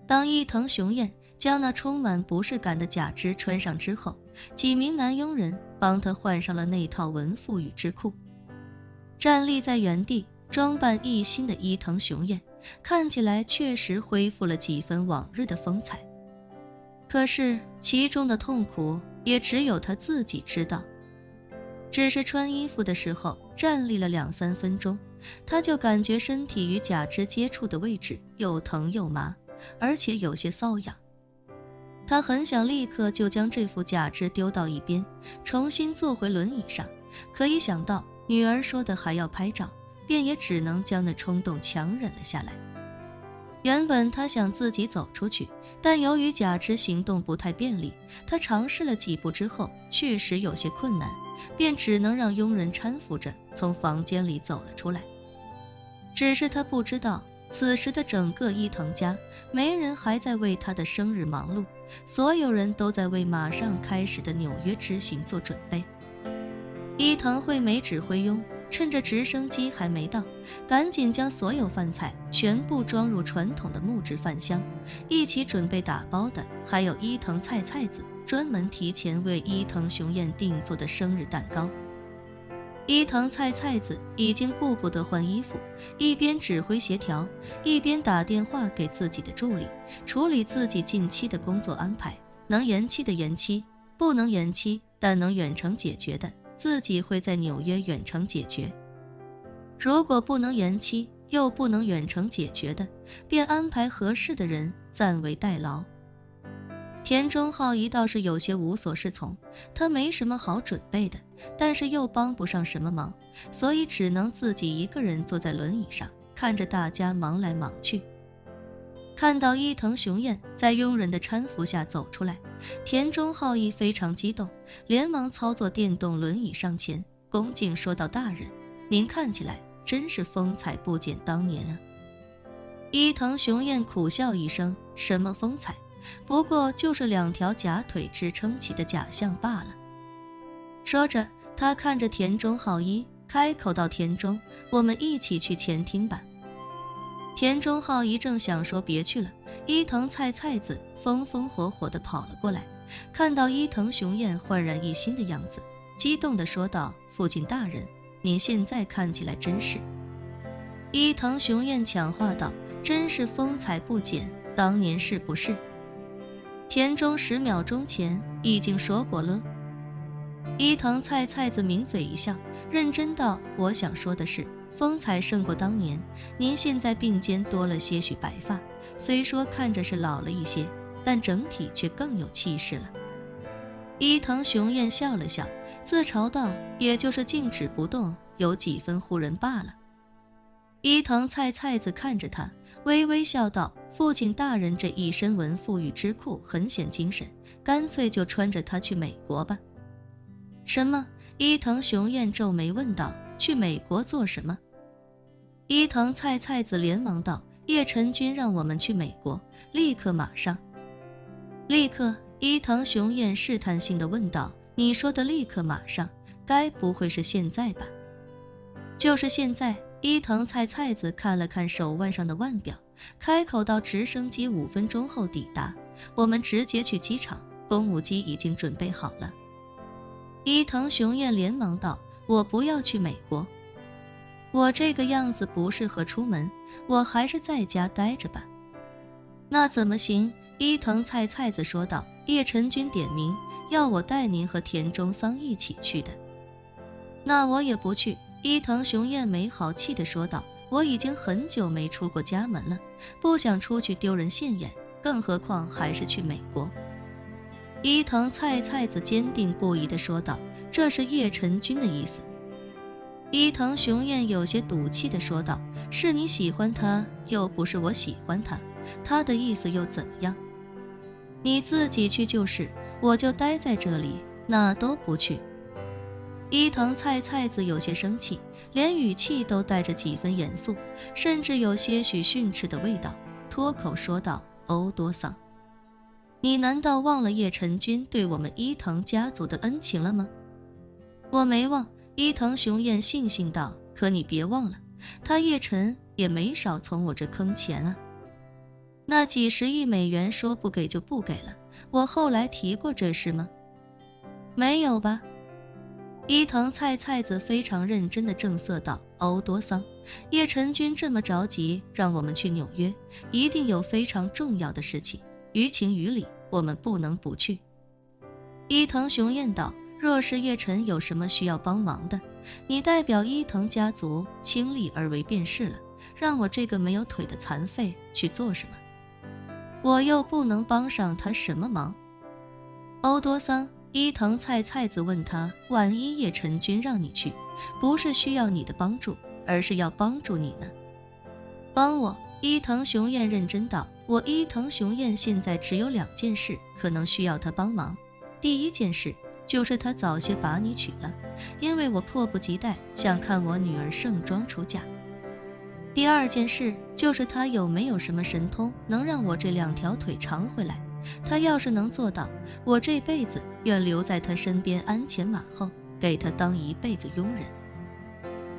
当伊藤雄彦将那充满不适感的假肢穿上之后，几名男佣人帮他换上了那套文赋与之裤。站立在原地装扮一新的伊藤雄彦看起来确实恢复了几分往日的风采，可是其中的痛苦也只有他自己知道。只是穿衣服的时候站立了2-3分钟，他就感觉身体与假肢接触的位置又疼又麻，而且有些瘙痒。他很想立刻就将这副假肢丢到一边，重新坐回轮椅上，可一想到女儿说的还要拍照，便也只能将那冲动强忍了下来。原本他想自己走出去，但由于假肢行动不太便利，他尝试了几步之后确实有些困难，便只能让佣人搀扶着从房间里走了出来。只是他不知道，此时的整个伊藤家没人还在为他的生日忙碌，所有人都在为马上开始的纽约之行做准备。伊藤惠美指挥佣趁着直升机还没到，赶紧将所有饭菜全部装入传统的木质饭箱，一起准备打包的还有伊藤菜子专门提前为伊藤雄彦定做的生日蛋糕。伊藤菜子已经顾不得换衣服，一边指挥协调，一边打电话给自己的助理，处理自己近期的工作安排，能延期的延期，不能延期但能远程解决的，自己会在纽约远程解决。如果不能延期又不能远程解决的，便安排合适的人暂为代劳。田中浩一倒是有些无所适从，他没什么好准备的，但是又帮不上什么忙，所以只能自己一个人坐在轮椅上，看着大家忙来忙去。看到伊藤雄彦在佣人的搀扶下走出来，田中浩一非常激动，连忙操作电动轮椅上前，恭敬说道：“大人，您看起来真是风采不减当年啊。”伊藤雄彦苦笑一声：“什么风采？不过就是2条假腿支撑起的假象罢了。”说着，他看着田中浩一，开口道：“田中，我们一起去前厅吧。”田中浩一正想说别去了，伊藤菜子风风火火地跑了过来，看到伊藤雄彦焕然一新的样子，激动地说道：“父亲大人，您现在看起来真是……”伊藤雄彦抢话道：“真是风采不减，当年是不是？”田中10秒钟前已经说过了。伊藤菜子抿嘴一笑，认真道：“我想说的是，风采胜过当年，您现在鬓间多了些许白发，虽说看着是老了一些，但整体却更有气势了。”伊藤雄彦笑了笑，自嘲道：“也就是静止不动，有几分唬人罢了。”伊藤菜子看着他，微微笑道：“父亲大人这一身文赋与之裤很显精神，干脆就穿着它去美国吧。”“什么？”伊藤雄彦皱眉问道：“去美国做什么？”伊藤菜子连忙道：“叶晨君让我们去美国，立刻马上。”“立刻？”伊藤雄彦试探性地问道：“你说的立刻马上，该不会是现在吧？”“就是现在。”伊藤菜子看了看手腕上的腕表，开口道：“直升机5分钟后抵达，我们直接去机场，公务机已经准备好了。”伊藤雄彦连忙道：“我不要去美国，我这个样子不适合出门，我还是在家待着吧。”“那怎么行？”伊藤菜子说道：“叶晨君点名要我带您和田中桑一起去的。”“那我也不去。”伊藤雄彦没好气地说道：“我已经很久没出过家门了，不想出去丢人现眼，更何况还是去美国。”伊藤菜子坚定不移地说道：“这是叶晨君的意思。”伊藤雄彦有些赌气地说道：“是你喜欢他，又不是我喜欢他，他的意思又怎么样？你自己去就是，我就待在这里，那都不去。”伊藤菜子有些生气，连语气都带着几分严肃，甚至有些许训斥的味道，脱口说道：“欧多桑，你难道忘了叶晨君对我们伊藤家族的恩情了吗？”“我没忘。”伊藤雄彦悻悻道，“可你别忘了，他叶晨也没少从我这坑钱啊。”那几十亿美元说不给就不给了，我后来提过这事吗？没有吧？伊藤菜菜子非常认真地正色道：欧多桑，叶晨君这么着急让我们去纽约，一定有非常重要的事情，于情于理，我们不能不去。伊藤雄彦道：若是叶晨有什么需要帮忙的，你代表伊藤家族倾力而为便是了，让我这个没有腿的残废去做什么？我又不能帮上他什么忙。欧多桑，伊藤菜菜子问他，万一叶晨君让你去，不是需要你的帮助，而是要帮助你呢？帮我？伊藤雄彦认真道，我伊藤雄彦现在只有2件事可能需要他帮忙。第一件事就是他早些把你娶了，因为我迫不及待想看我女儿盛装出嫁。第二件事就是他有没有什么神通能让我这2条腿长回来，他要是能做到，我这辈子愿留在他身边鞍前马后，给他当一辈子佣人。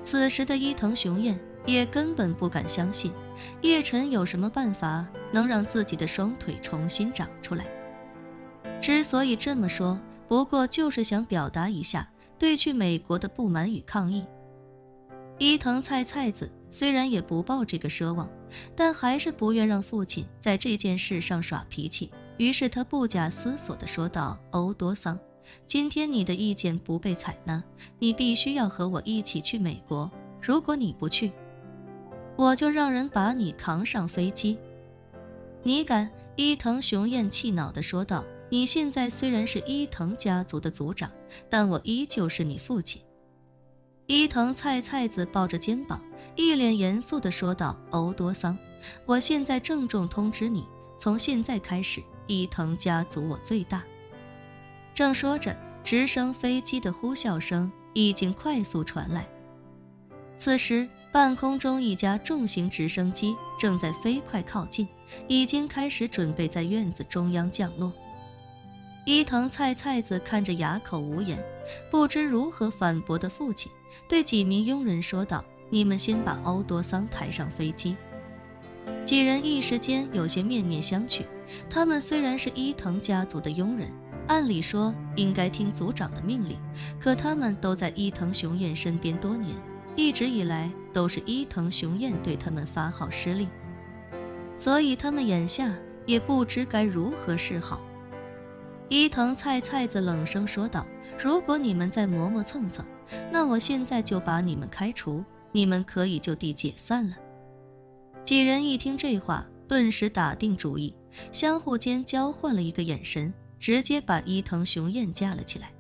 此时的伊藤雄彦也根本不敢相信叶晨有什么办法能让自己的双腿重新长出来。之所以这么说，不过就是想表达一下对去美国的不满与抗议。伊藤菜菜子虽然也不抱这个奢望，但还是不愿让父亲在这件事上耍脾气，于是他不假思索地说道：欧多桑，今天你的意见不被采纳，你必须要和我一起去美国，如果你不去，我就让人把你扛上飞机。你敢？伊藤雄彦气恼地说道，你现在虽然是伊藤家族的族长，但我依旧是你父亲。伊藤菜菜子抱着肩膀，一脸严肃地说道，欧多桑，我现在郑重通知你，从现在开始，伊藤家族我最大。正说着，直升飞机的呼啸声已经快速传来。此时半空中一架重型直升机正在飞快靠近，已经开始准备在院子中央降落。伊藤菜菜子看着哑口无言，不知如何反驳的父亲，对几名佣人说道，你们先把欧多桑抬上飞机。几人一时间有些面面相觑，他们虽然是伊藤家族的佣人，按理说应该听族长的命令，可他们都在伊藤雄彦身边多年，一直以来都是伊藤雄彦对他们发号施令，所以他们眼下也不知该如何是好。伊藤菜菜子冷声说道，如果你们再磨磨蹭蹭，那我现在就把你们开除，你们可以就地解散了。几人一听这话，顿时打定主意，相互间交换了一个眼神，直接把伊藤雄彦架了起来。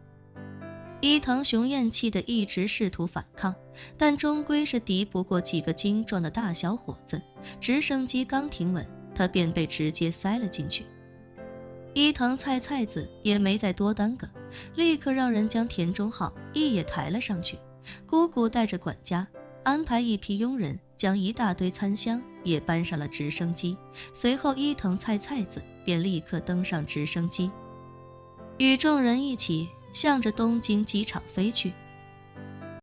伊藤雄彦气得一直试图反抗，但终归是敌不过几个精壮的大小伙子，直升机刚停稳，他便被直接塞了进去。伊藤菜菜子也没再多耽搁，立刻让人将田中浩一也抬了上去，姑姑带着管家安排一批佣人将一大堆餐箱也搬上了直升机，随后伊藤菜菜子便立刻登上直升机，与众人一起向着东京机场飞去。